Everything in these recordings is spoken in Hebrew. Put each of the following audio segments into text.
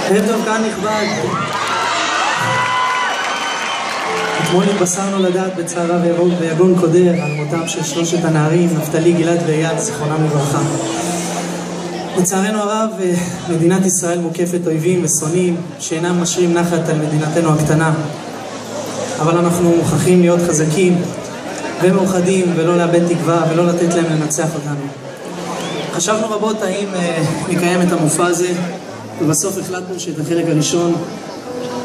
ערב טוב, קהל נכבד. אתמול התבשרנו לדעת בצער רב ויגון קודר על מותם של שלושת הנערים, נפתלי, גלעד ואייל, זיכרונם לברכה. לצערנו הרב, מדינת ישראל מוקפת אויבים ושונאים שאינם משרים נחת על מדינתנו הקטנה. אבל אנחנו מוכרחים להיות חזקים ומאוחדים ולא לאבד תקווה ולא לתת להם לנצח אותנו. חשבנו רבות האם נקיים את המופע הזה, ובסוף החלטנו שאת החלק הראשון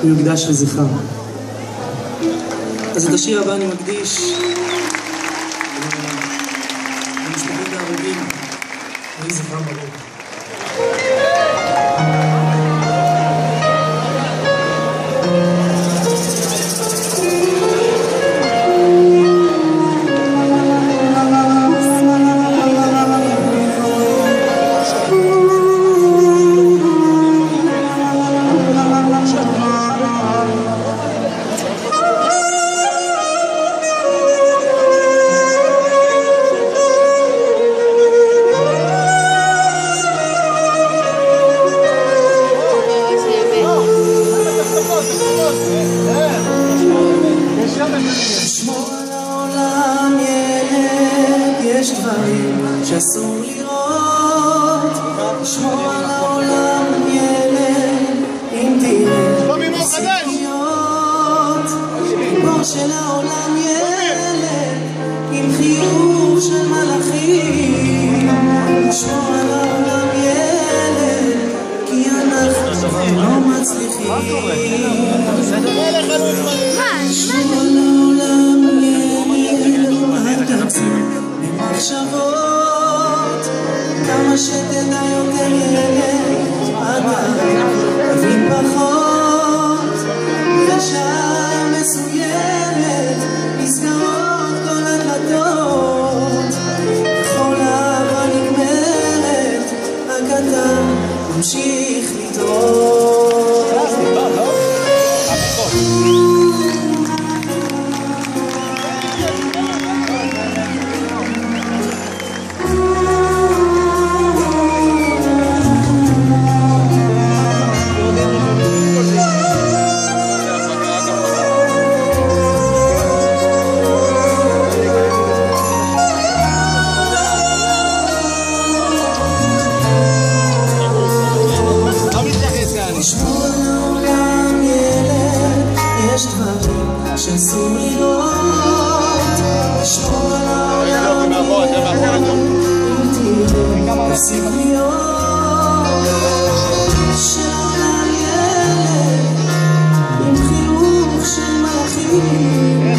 הוא יוקדש לזכרם. אז את השיר הבא אני מקדיש למשפחות ההרוגים, יהי זכרם ברוך. יש דברים שאסור לראות, לשמור על העולם ילד, אם תראה סיפוריות, גיבור של העולם ילד, עם חיוך של מלאכים, לשמור על העולם ילד, כי אנחנו לא מצליחים. לשמור על העולם ילד, אל תגזים מחשבות, כמה שתדע יותר ילד, אתה תבין פחות, בשעה מסוימת נסגרות כל הדלתות, וכל אהבה נגמרת, רק אתה ממשיך לטעות. לשמור על העולם ילד, יש דברים שאסור לראות, לשמור על העולם ילד, אם תראה תפסיק להיות של העולם ילד, עם חיוך של מלאכים,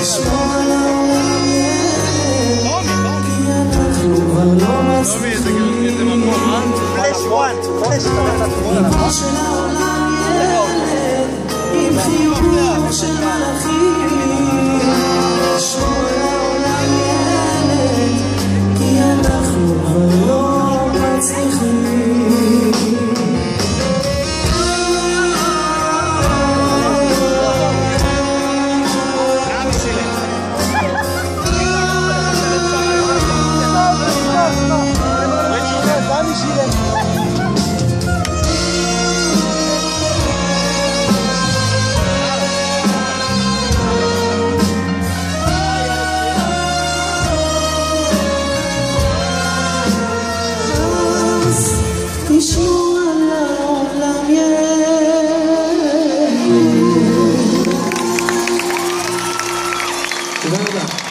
לשמור